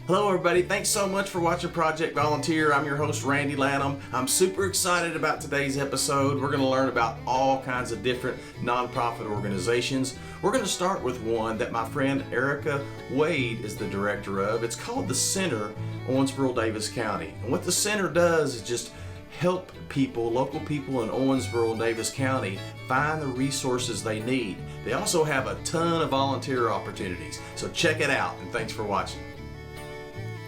Hello everybody, thanks so much for watching Project Volunteer. I'm your host Randy Lanham. I'm super excited about today's episode. We're going to learn about all kinds of different nonprofit organizations. We're going to start with one that my friend Erica Wade is the director of. It's called the Center, Owensboro, Daviess County. And what the Center does is just help people, local people in Owensboro and Daviess County find the resources they need. They also have a ton of volunteer opportunities. So check it out, and thanks for watching.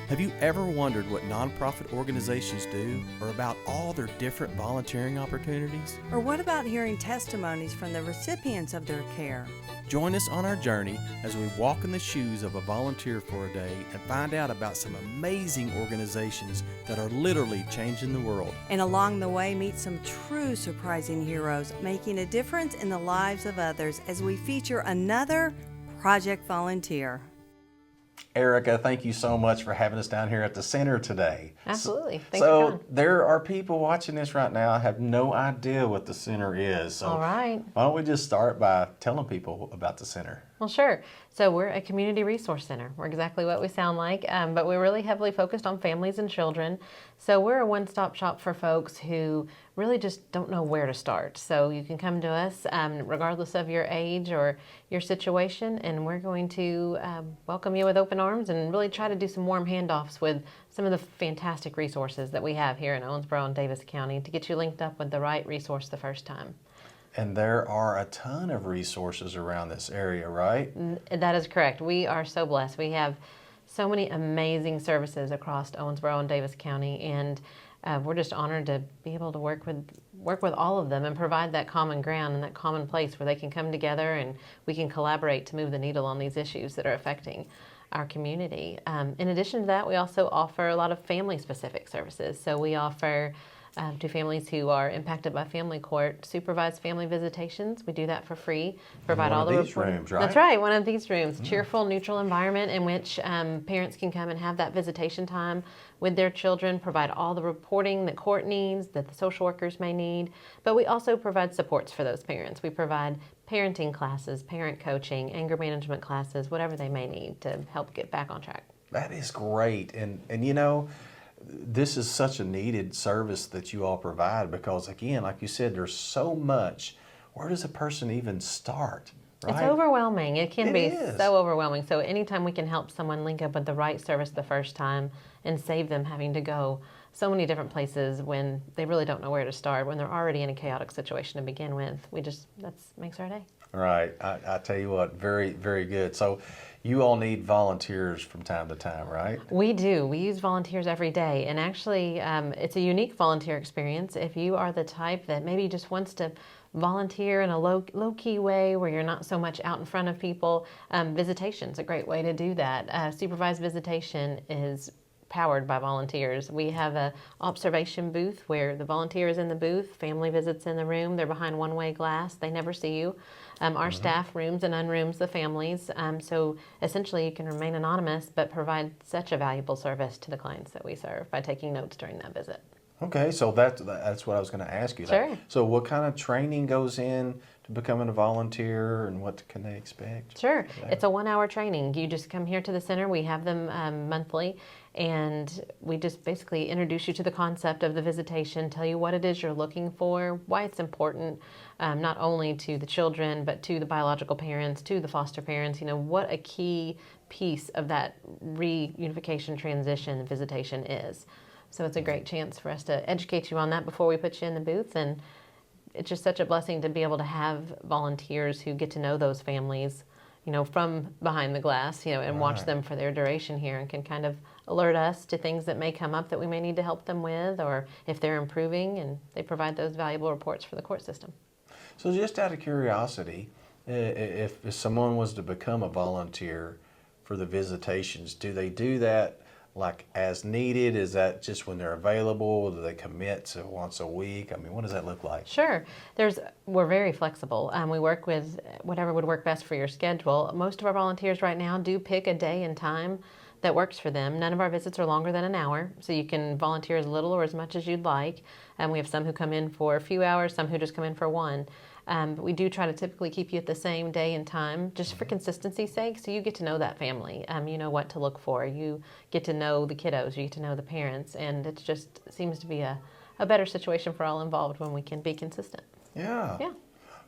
Have you ever wondered what nonprofit organizations do, or about all their different volunteering opportunities? Or what about hearing testimonies from the recipients of their care? Join us on our journey as we walk in the shoes of a volunteer for a day and find out about some amazing organizations that are literally changing the world. And along the way, meet some true surprising heroes making a difference in the lives of others as we feature another Project Volunteer. Erica, thank you so much for having us down here at the Center today. Absolutely. Thanks for coming. So there are people watching this right now have no idea what the Center is. So all right. Why don't we just start by telling people about the Center? Well, sure. So we're a community resource center. We're exactly what we sound like, but we're really heavily focused on families and children. So we're a one-stop shop for folks who really just don't know where to start. So you can come to us regardless of your age or your situation, and we're going to welcome you with open arms and really try to do some warm handoffs with some of the fantastic resources that we have here in Owensboro and Daviess County to get you linked up with the right resource the first time. And there are a ton of resources around this area, right? That is correct. We are so blessed. We have so many amazing services across Owensboro and Daviess County, and we're just honored to be able to work with all of them and provide that common ground and that common place where they can come together and we can collaborate to move the needle on these issues that are affecting our community. In addition to that, we also offer a lot of family-specific services. So we offer to families who are impacted by family court, supervised family visitations. We do that for free. Provide all the rooms, right? That's right, one of these rooms. Cheerful, neutral environment in which parents can come and have that visitation time with their children, provide all the reporting that court needs, that the social workers may need. But we also provide supports for those parents. We provide parenting classes, parent coaching, anger management classes, whatever they may need to help get back on track. That is great. And you know, this is such a needed service that you all provide because, again, like you said, there's so much. Where does a person even start? Right? It's overwhelming. It can be is. so overwhelming. So anytime we can help someone link up with the right service the first time and save them having to go so many different places when they really don't know where to start, when they're already in a chaotic situation to begin with, that makes our day. Right. I tell you what, very, very good. So you all need volunteers from time to time, right? We do. We use volunteers every day. And actually, it's a unique volunteer experience. If you are the type that maybe just wants to volunteer in a low-key way where you're not so much out in front of people, visitation's a great way to do that. Supervised visitation is powered by volunteers. We have a observation booth where the volunteer is in the booth, family visits in the room, they're behind one-way glass, they never see you. Our staff rooms and unrooms the families, so essentially you can remain anonymous but provide such a valuable service to the clients that we serve by taking notes during that visit. Okay, so that's what I was going to ask you. Sure. So what kind of training goes in to becoming a volunteer, and what can they expect? Sure. It's a 1-hour training. You just come here to the center. We have them monthly, and we just basically introduce you to the concept of the visitation, tell you what it is you're looking for, why it's important, not only to the children, but to the biological parents, to the foster parents, what a key piece of that reunification transition visitation is. So it's a great chance for us to educate you on that before we put you in the booth, and it's just such a blessing to be able to have volunteers who get to know those families, from behind the glass, and watch them for their duration here and can kind of alert us to things that may come up that we may need to help them with, or if they're improving, and they provide those valuable reports for the court system. So just out of curiosity, if someone was to become a volunteer for the visitations, do they do that like as needed? Is that just when they're available? Do they commit to once a week? I mean, what does that look like? Sure. We're very flexible. We work with whatever would work best for your schedule. Most of our volunteers right now do pick a day and time that works for them. None of our visits are longer than an hour, so you can volunteer as little or as much as you'd like. We have some who come in for a few hours, some who just come in for one. But we do try to typically keep you at the same day and time, just for consistency's sake, so you get to know that family. You know what to look for. You get to know the kiddos. You get to know the parents. And it just seems to be a better situation for all involved when we can be consistent. Yeah. Yeah.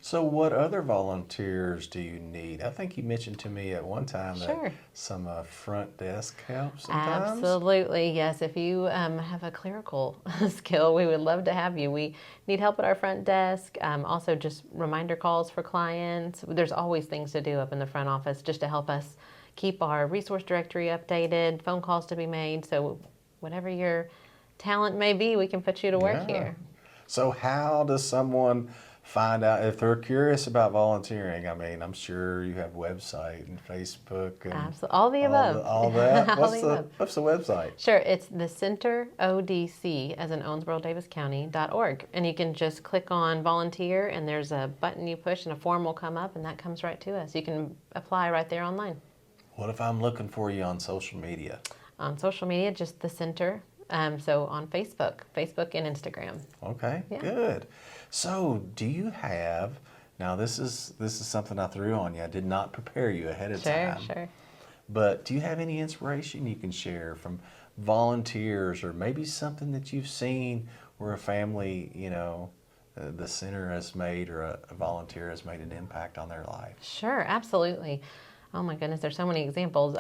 So what other volunteers do you need? I think you mentioned to me at one time Sure. that some front desk help sometimes. Absolutely, yes. If you have a clerical skill, we would love to have you. We need help at our front desk. Also, just reminder calls for clients. There's always things to do up in the front office just to help us keep our resource directory updated, phone calls to be made. So whatever your talent may be, we can put you to work here. So how does someone find out if they're curious about volunteering? I mean, I'm sure you have website and Facebook and Absolutely. All the above. all that. All the above. What's the website? Sure, it's the Center ODC, as in Owensboro, Daviess County.org. And you can just click on volunteer, and there's a button you push, and a form will come up, and that comes right to us. You can apply right there online. What if I'm looking for you on social media? On social media, just the Center. So on Facebook and Instagram. Okay, Yeah. good. So do you have, now this is something I threw on you. I did not prepare you ahead of time. Sure. But do you have any inspiration you can share from volunteers, or maybe something that you've seen where a family, the center has made, or a volunteer has made an impact on their life? Sure, absolutely. Oh my goodness, there's so many examples.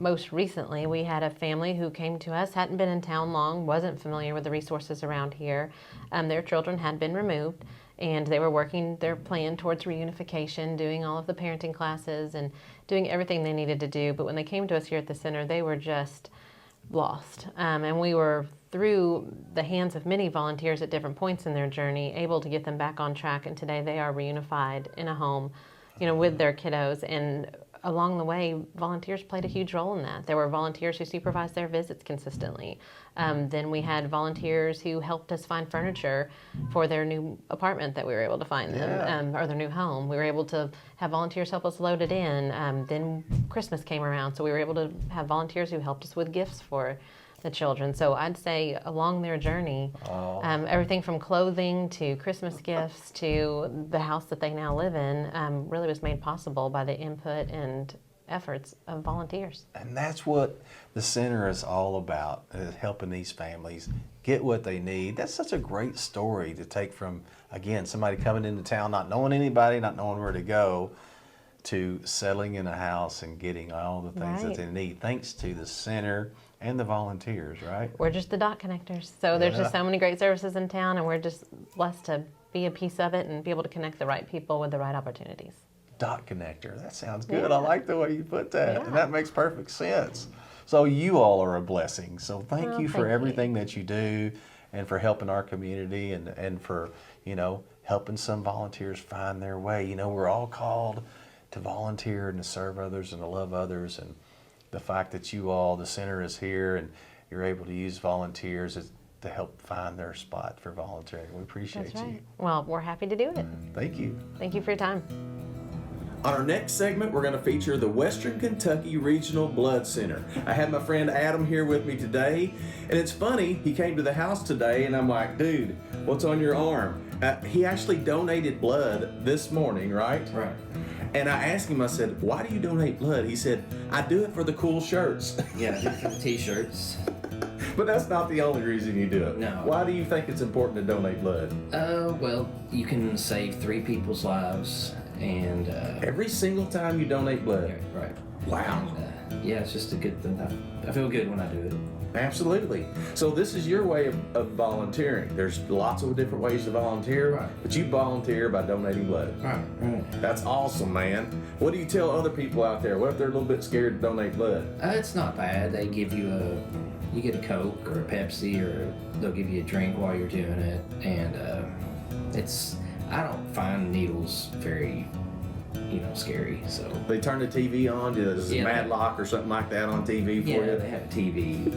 Most recently, we had a family who came to us, hadn't been in town long, wasn't familiar with the resources around here. Their children had been removed, and they were working their plan towards reunification, doing all of the parenting classes and doing everything they needed to do. But when they came to us here at the center, they were just lost. And we were, through the hands of many volunteers at different points in their journey, able to get them back on track. And today they are reunified in a home, with their kiddos. And along the way, volunteers played a huge role in that. There were volunteers who supervised their visits consistently. Then we had volunteers who helped us find furniture for their new apartment that we were able to find them, or their new home. We were able to have volunteers help us load it in. Then Christmas came around, so we were able to have volunteers who helped us with gifts for the children. So I'd say along their journey, everything from clothing to Christmas gifts to the house that they now live in really was made possible by the input and efforts of volunteers. And that's what the center is all about, is helping these families get what they need. That's such a great story to take from, again, somebody coming into town, not knowing anybody, not knowing where to go, to settling in a house and getting all the things that they need, thanks to the center and the volunteers, right? We're just the dot connectors. So there's just so many great services in town, and we're just blessed to be a piece of it and be able to connect the right people with the right opportunities. Dot connector, that sounds good. I like the way you put that, and that makes perfect sense. So you all are a blessing. So thank you for everything that you do, and for helping our community, and for, helping some volunteers find their way. We're all called to volunteer and to serve others and to love others, and the fact that you all, the center is here and you're able to use volunteers to help find their spot for volunteering. We appreciate you. Well, we're happy to do it. Thank you. Thank you for your time. On our next segment, we're going to feature the Western Kentucky Regional Blood Center. I have my friend Adam here with me today, and it's funny, he came to the house today, and I'm like, dude, what's on your arm? He actually donated blood this morning, right? Right. And I asked him, I said, why do you donate blood? He said, I do it for the cool shirts. Yeah, I do it for the t-shirts. But that's not the only reason you do it. No. Why do you think it's important to donate blood? Well, you can save 3 people's lives, and Every single time you donate blood. right. Wow. And, yeah, it's just a good thing. I feel good when I do it. Absolutely. So this is your way of volunteering. There's lots of different ways to volunteer, Right. but you volunteer by donating blood. Right. That's awesome, man. What do you tell other people out there? What if they're a little bit scared to donate blood? It's not bad. They give you you get a Coke or a Pepsi, or they'll give you a drink while you're doing it, and I don't find needles very, scary. So They turn the TV on. Does Yeah, Matlock or something like that on TV for you? they have a TV.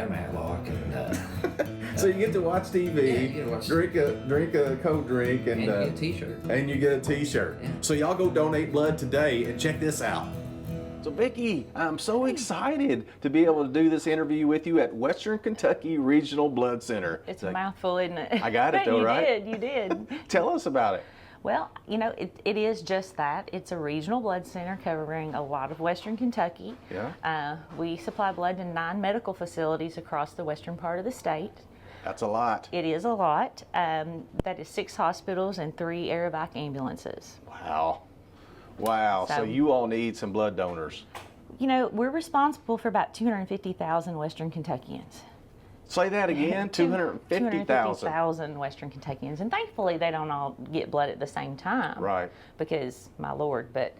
Matlock, and So you get to watch TV, Yeah, you get to watch- drink a cold drink, and you get a t-shirt. and you get a T-shirt. Yeah. So y'all go donate blood today, and check this out. So Vicki, I'm so excited to be able to do this interview with you at Western Kentucky Regional Blood Center. It's a mouthful, isn't it? I got it though, right? You did. Tell us about it. Well, you know, it is just that. It's a regional blood center covering a lot of Western Kentucky. Yeah. We supply blood to 9 medical facilities across the western part of the state. That's a lot. It is a lot. That is 6 hospitals and 3 Aerovac ambulances. Wow. Wow. So you all need some blood donors. You know, we're responsible for about 250,000 Western Kentuckians. Say that again, 250,000. 250,000 Western Kentuckians. And thankfully, they don't all get blood at the same time. Right. Because, my Lord, but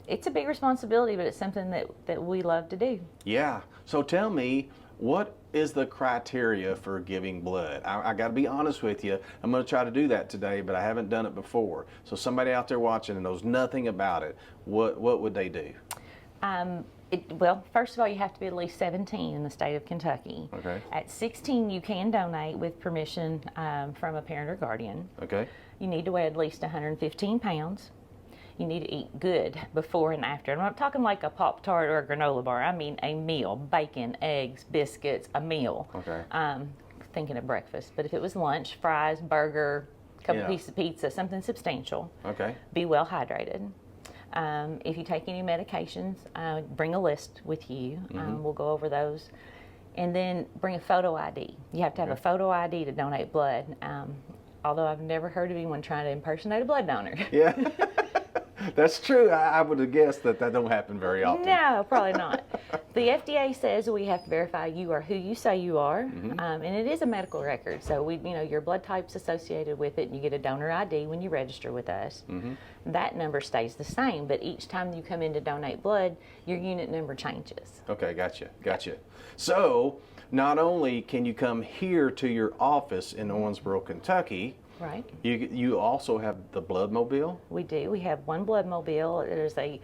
it's a big responsibility, but it's something that we love to do. Yeah. So tell me, what is the criteria for giving blood? I got to be honest with you. I'm going to try to do that today, but I haven't done it before. So somebody out there watching and knows nothing about it, what would they do? Well, first of all, you have to be at least 17 in the state of Kentucky. Okay. At 16, you can donate with permission from a parent or guardian. Okay. You need to weigh at least 115 pounds. You need to eat good before and after. I'm not talking like a Pop-Tart or a granola bar. I mean a meal, bacon, eggs, biscuits, a meal. Okay. Thinking of breakfast, but if it was lunch, fries, burger, couple pieces of pizza, something substantial. Okay. Be well hydrated. If you take any medications, bring a list with you. We'll go over those. And then bring a photo ID. You have to have a photo ID to donate blood. Although I've never heard of anyone trying to impersonate a blood donor. Yeah. That's true. I would have guessed that don't happen very often. No, probably not. The FDA says we have to verify you are who you say you are, and it is a medical record. So your blood type's associated with it, and you get a donor ID when you register with us. That number stays the same, but each time you come in to donate blood, your unit number changes. Okay, gotcha. So not only can you come here to your office in Owensboro, Kentucky, right? You also have the blood mobile? We do. We have one blood mobile. There's a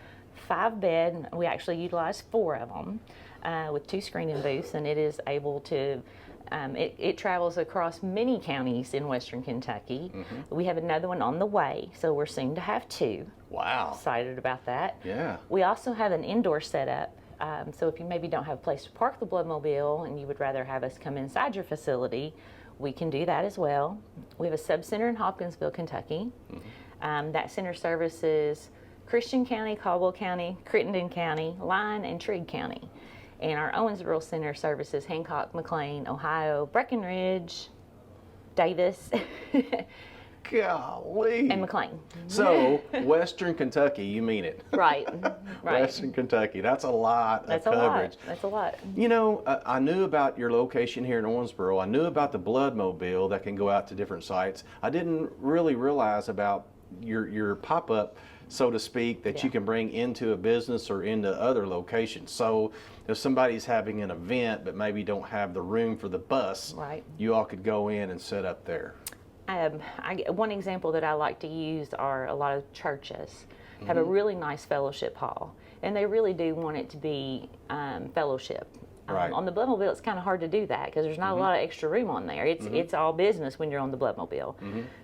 5-bed. We actually utilize 4 of them with 2 screening booths, and it is able to. It travels across many counties in Western Kentucky. We have another one on the way, so we're soon to have 2. Wow. Excited about that. Yeah. We also have an indoor setup. So if you maybe don't have a place to park the blood mobile and you would rather have us come inside your facility, we can do that as well. We have a sub-center in Hopkinsville, Kentucky. That center services Christian County, Caldwell County, Crittenden County, Lyon, and Trigg County. And our Owensboro Center services Hancock, McLean, Ohio, Breckenridge, Daviess, Golly. and McLean. So, Western Kentucky, you mean it. Right. Western Kentucky, that's a lot of coverage. That's a lot. You know, I knew about your location here in Owensboro. I knew about the blood mobile that can go out to different sites. I didn't really realize about your pop-up, so to speak, that you can bring into a business or into other locations. So if somebody's having an event but maybe don't have the room for the bus, you all could go in and set up there. One example that I like to use are a lot of churches have a really nice fellowship hall, and they really do want it to be fellowship. On the blood mobile, it's kind of hard to do that because there's not a lot of extra room on there. It's all business when you're on the blood mobile.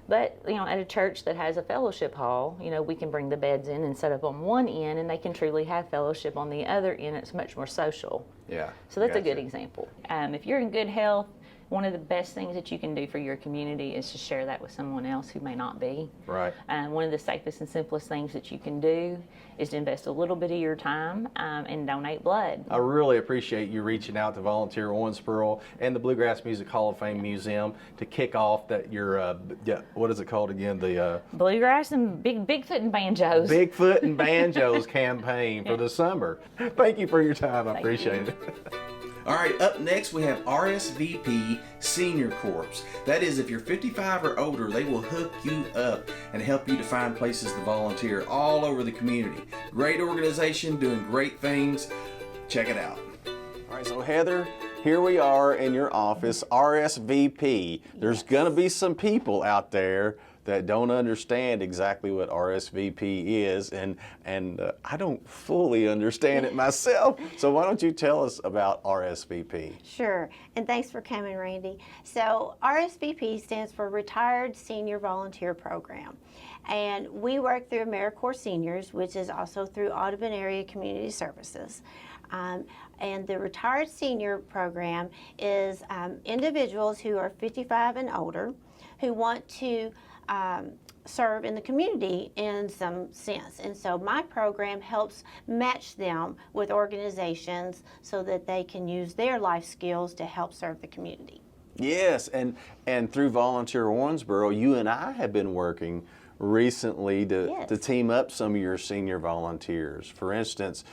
But at a church that has a fellowship hall, we can bring the beds in and set up on one end, and they can truly have fellowship on the other end. It's much more social. Yeah. So that's a good example. If you're in good health, one of the best things that you can do for your community is to share that with someone else who may not be. Right. One of the safest and simplest things that you can do is to invest a little bit of your time and donate blood. I really appreciate you reaching out to Volunteer Owensboro and the Bluegrass Music Hall of Fame Museum to kick off your what is it called again? The Bluegrass and Bigfoot and Banjos. Bigfoot and Banjos campaign for the summer. Thank you for your time. I appreciate it. All right, up next we have RSVP Senior Corps. That is, if you're 55 or older, they will hook you up and help you to find places to volunteer all over the community. Great organization doing great things. Check it out. All right, so Heather, here we are in your office, RSVP. There's going to be some people out there that don't understand exactly what RSVP is, and I don't fully understand it myself. So why don't you tell us about RSVP? Sure, and thanks for coming, Randy. So RSVP stands for Retired Senior Volunteer Program, and we work through AmeriCorps Seniors, which is also through Audubon Area Community Services. And the Retired Senior Program is individuals who are 55 and older who want to serve in the community in some sense. And so my program helps match them with organizations so that they can use their life skills to help serve the community. Yes, and through Volunteer Owensboro, you and I have been working recently to team up some of your senior volunteers. For instance,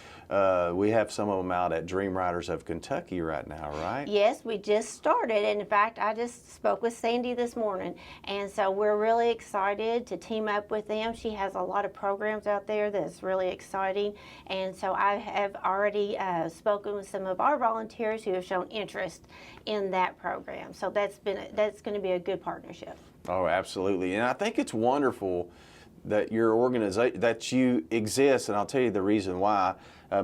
we have some of them out at Dream Riders of Kentucky right now, right? Yes, we just started, and in fact, I just spoke with Sandy this morning, and so we're really excited to team up with them. She has a lot of programs out there that's really exciting, and so I have already spoken with some of our volunteers who have shown interest in that program. So that's going to be a good partnership. Oh, absolutely, and I think it's wonderful that your organization, that you exist, and I'll tell you the reason why.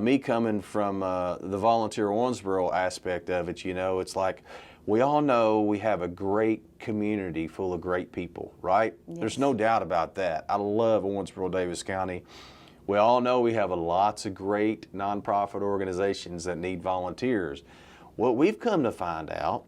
Me coming from the Volunteer Owensboro aspect of it, you know, it's like we all know we have a great community full of great people, right? Yes. There's no doubt about that. I love Owensboro, Daviess County. We all know we have lots of great nonprofit organizations that need volunteers. What we've come to find out,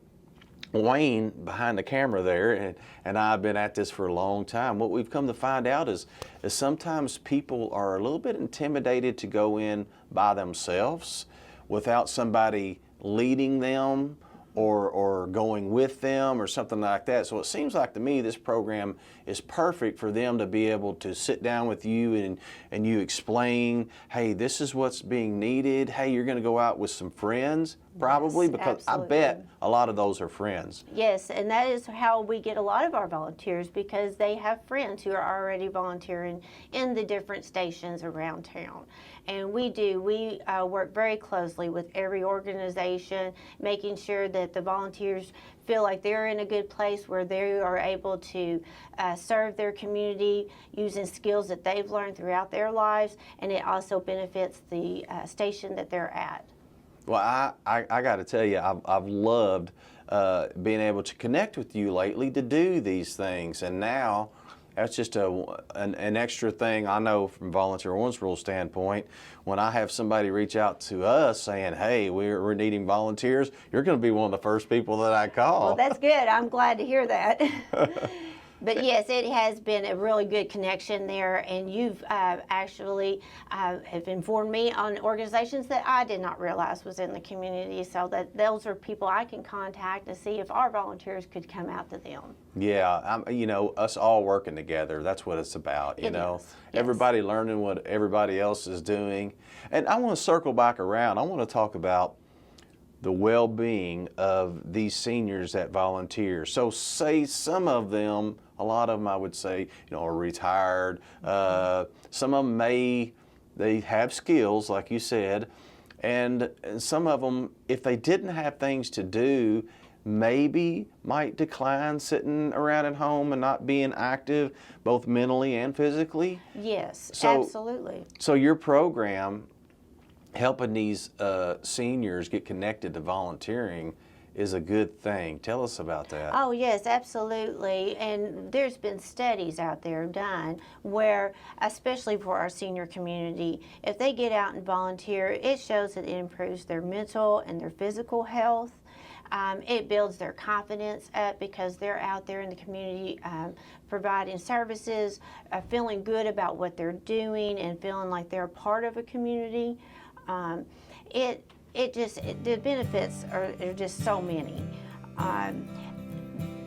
Wayne behind the camera there, and I've been at this for a long time. What we've come to find out is sometimes people are a little bit intimidated to go in by themselves without somebody leading them or going with them or something like that. So it seems like to me this program is perfect for them to be able to sit down with you and you explain, hey, this is what's being needed. Hey, you're going to go out with some friends, probably, yes, because absolutely. I bet a lot of those are friends. Yes, and that is how we get a lot of our volunteers, because they have friends who are already volunteering in the different stations around town. And we work very closely with every organization, making sure that the volunteers feel like they're in a good place where they are able to serve their community using skills that they've learned throughout their lives, and it also benefits the station that they're at. Well, I got to tell you, I've loved being able to connect with you lately to do these things, and now that's just an extra thing. I know from Volunteer Owensboro's standpoint, when I have somebody reach out to us saying, hey, we're needing volunteers, you're going to be one of the first people that I call. Well, that's good. I'm glad to hear that. But yes, it has been a really good connection there, and you've actually have informed me on organizations that I did not realize was in the community, so that those are people I can contact to see if our volunteers could come out to them. Yeah, you know, us all working together, that's what it's about, you know. Yes. Everybody learning what everybody else is doing. And I want to circle back around. I want to talk about the well-being of these seniors that volunteer. So say some of them, a lot of them I would say, you know, are retired. Some of them they have skills, like you said, and some of them, if they didn't have things to do, maybe might decline sitting around at home and not being active, both mentally and physically. Yes, so, absolutely. So your program, helping these seniors get connected to volunteering, is a good thing. Tell us about that. Oh yes, absolutely. And there's been studies out there done where, especially for our senior community, if they get out and volunteer, it shows that it improves their mental and their physical health. It builds their confidence up because they're out there in the community providing services, feeling good about what they're doing and feeling like they're a part of a community. The benefits are just so many.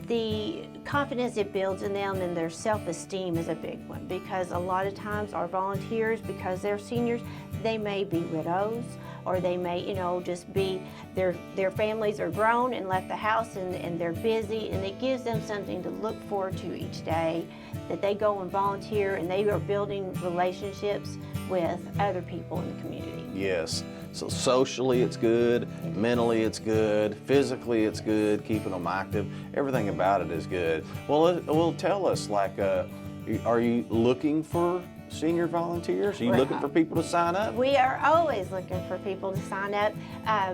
The confidence it builds in them and their self-esteem is a big one, because a lot of times our volunteers, because they're seniors, they may be widows, or they may, you know, just be, their families are grown and left the house and they're busy, and it gives them something to look forward to each day, that they go and volunteer and they are building relationships with other people in the community. Yes. So socially it's good, mentally it's good, physically it's good, keeping them active. Everything about it is good. Well, tell us, like, are you looking for senior volunteers? Are you looking for people to sign up? We are always looking for people to sign up,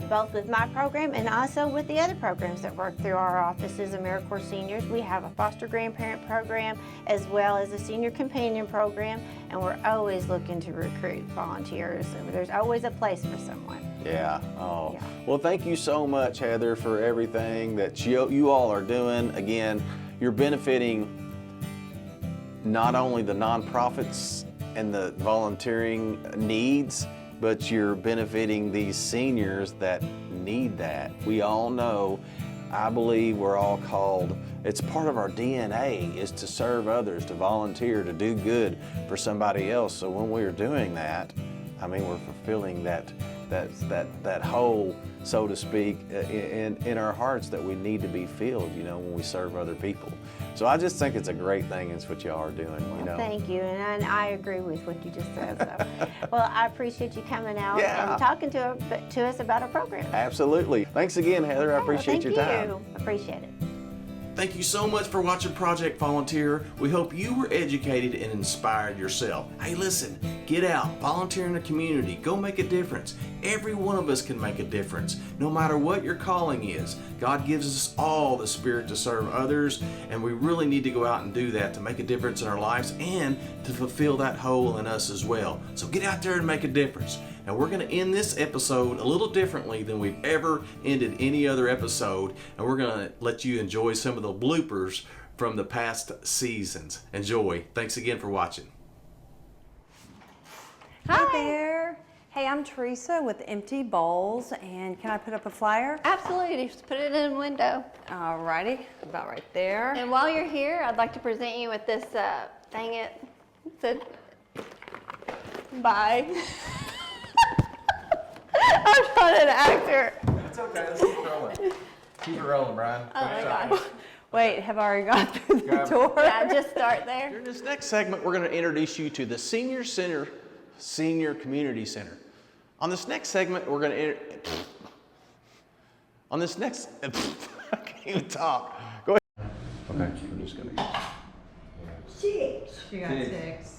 both with my program and also with the other programs that work through our offices, AmeriCorps Seniors. We have a foster grandparent program as well as a senior companion program, and we're always looking to recruit volunteers. There's always a place for someone. Yeah. Oh. Yeah. Well, thank you so much, Heather, for everything that you all are doing. Again, you're benefiting not only the nonprofits and the volunteering needs, but you're benefiting these seniors that need that. We all know, I believe we're all called, it's part of our DNA is to serve others, to volunteer, to do good for somebody else. So when we're doing that, I mean, we're fulfilling that hole, so to speak, in our hearts that we need to be filled, you know, when we serve other people. So I just think it's a great thing. It's what y'all are doing, you know. Thank you, and I agree with what you just said. So, well, I appreciate you coming out Yeah. and talking to us about our program. Absolutely. Thanks again, Heather. I appreciate your time. Thank you. Appreciate it. Thank you so much for watching Project Volunteer. We hope you were educated and inspired yourself. Hey, listen, get out, volunteer in the community, go make a difference. Every one of us can make a difference, no matter what your calling is. God gives us all the spirit to serve others, and we really need to go out and do that to make a difference in our lives and to fulfill that hole in us as well. So get out there and make a difference. And we're going to end this episode a little differently than we've ever ended any other episode. And we're going to let you enjoy some of the bloopers from the past seasons. Enjoy. Thanks again for watching. Hi there. Hey, I'm Teresa with Empty Bowls, and can I put up a flyer? Absolutely, just put it in the window. Alrighty, about right there. And while you're here, I'd like to present you with this, dang it, said, bye. I'm not an actor. It's okay. Let's keep rolling. Keep it rolling, Brian. Oh my gosh. Wait, have I already gone through the door? Yeah, just start there. During this next segment, we're going to introduce you to the Senior Community Center. On this next segment, we're going to I can't even talk. Go ahead. Okay, we're just going to. She got 6.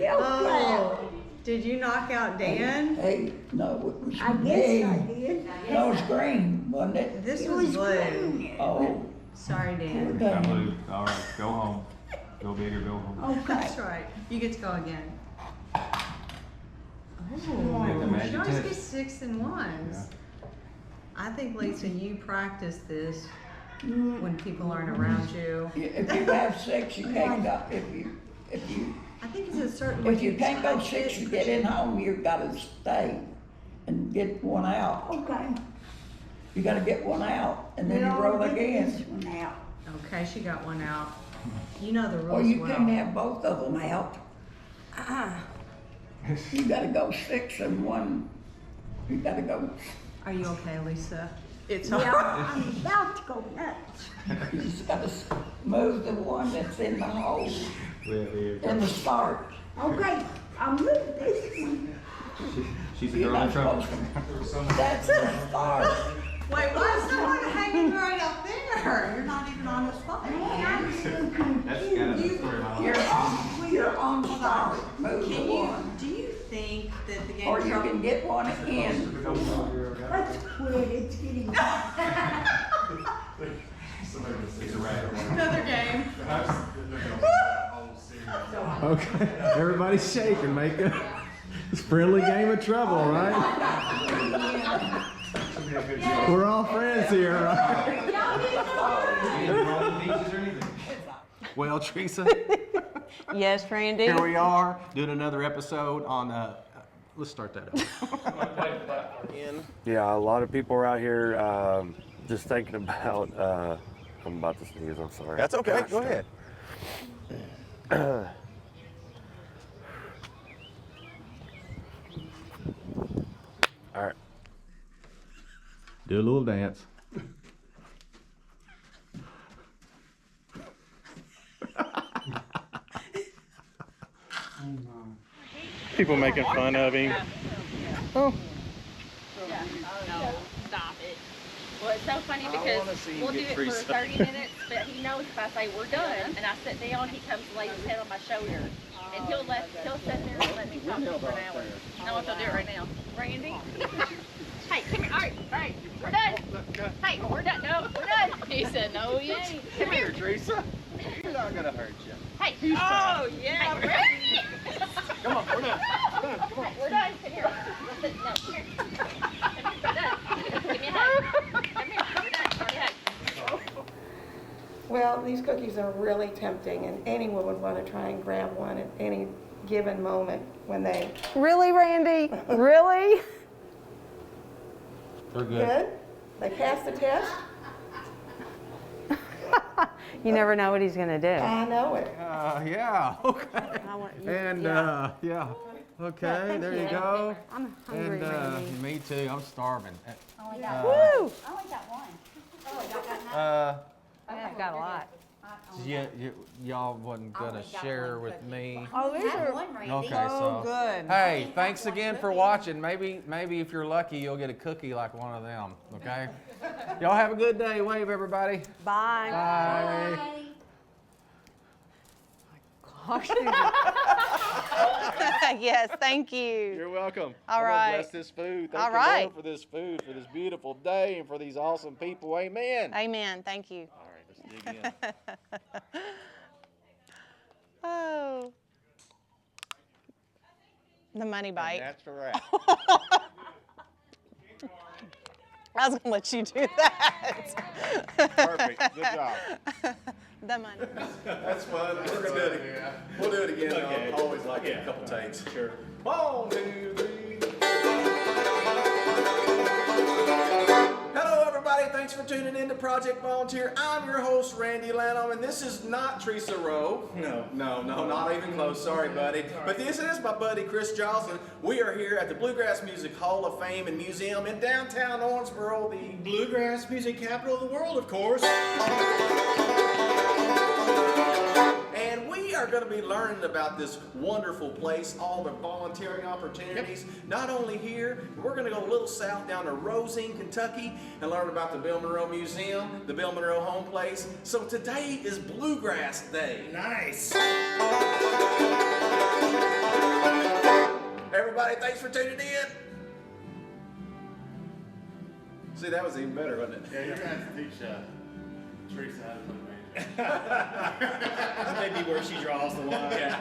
Oh, did you knock out Dan? Hey, no, it was I guess I did. No, it was green, wasn't it? This was blue. Oh, Sorry, Dan. poor Dan. Blue. All right, go home. Go big or go home. Okay. That's right. You get to go again. Get the Oh, magic she always touch. gets 6 and 1s. I think, Lisa, you practice this when people aren't around you. If you have 6, you can't go, if you I think it's a certain way. If you can't go touch 6, it. you get in home, you've gotta stay and get one out. Okay. You gotta get one out, and then you Well, roll get again. this one out. Okay, she got one out. You know the rules Or you well. can have both of them out. You gotta go 6 and 1, you gotta go, Are you okay, Lisa? It's Yeah, all I'm about to go nuts. you just gotta move the one that's in the hole, in the start. Okay, I'll move this one. She's a You're girl in not trouble. supposed to. That's the start. Wait, why is someone hanging right up there? You're not even on the spot. That's kind of the story of my life. You're on start, move the one. Do you think that the game Or you can get one in. Let's quit, it's getting It's a rat. Another game. Okay, everybody's shaking, make a friendly game of trouble, right? We're all friends here, right? Well, Teresa, Yes, Randy. here we are doing another episode on. Let's start that over. Yeah, a lot of people are out here just thinking about. I'm about to sneeze. I'm sorry. That's okay. Gosh, Go ahead. All right. Do a little dance. people making fun of him. Oh. No, stop it. Well, it's so funny because we'll do it for 30 minutes, but he knows if I say we're done and I sit down, he comes to lay his head on my shoulder. And he'll sit there and let me talk to him for an hour. I want to do it right now. Randy? Hey, come here. All right, we're done. Hey, we're done. No, we're done. He said, no, you ain't. Come here, Teresa. You're not gonna hurt you. Hey, oh, yeah, hey, Randy. Come on, we're done. Come on. We're done. Come here. No, come here. We're done. Give me a hug. Come here. We're done. Give me a hug. Well, these cookies are really tempting, and anyone would want to try and grab one at any given moment when they... Really, Randy? Really? We're good. Good? They passed the test? You never know what he's going to do. I know it. Yeah, okay. And, yeah. Okay, there you go. I'm hungry, And Randy. me too, I'm starving. Woo! I only got one. Oh, y'all got none? I've got a lot. Y'all wasn't gonna share with me. Oh, these are one, Randy. Okay, so good. hey, thanks again for watching. Maybe if you're lucky, you'll get a cookie like one of them. Okay. Y'all have a good day. Wave, everybody. Bye. Bye. Gosh. Yes, thank you. You're welcome. All right. Bless this food. Thank All you, right. Lord, for this food, for this beautiful day, and for these awesome people. Amen. Amen. Thank you. All right, let's dig in. Oh. The money bite. That's right. I was going to let you do that. Perfect. Good job. The money. That's fun. We'll do it again. Okay. I always like a couple takes. Sure. 1, 2, 3. Hello, everybody. Thanks for tuning in to Project Volunteer. I'm your host, Randy Lanham, and this is not Theresa Rowe. No. No, not even close. Sorry, buddy. But this is my buddy, Chris Johnson. We are here at the Bluegrass Music Hall of Fame and Museum in downtown Owensboro, the Bluegrass music capital of the world, of course. And we are going to be learning about this wonderful place, all the volunteering opportunities. Not only here, we're going to go a little south down to Rosine, Kentucky, and learn about the Bill Monroe Museum, the Bill Monroe Home Place. So today is Bluegrass Day. Nice. Everybody, thanks for tuning in. See, that was even better, wasn't it? Yeah, you're going to have to teach Teresa how to play band. That may be where she draws the line. Yeah.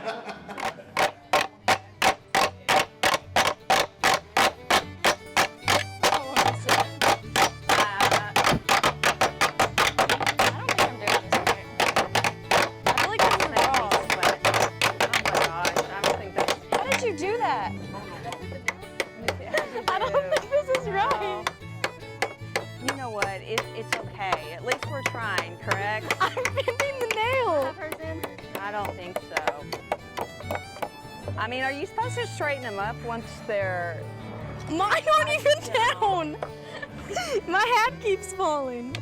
It's okay. At least we're trying, correct? I'm bending the nail. I don't think so. I mean, are you supposed to straighten them up once they're... Mine aren't even down. My hat keeps falling.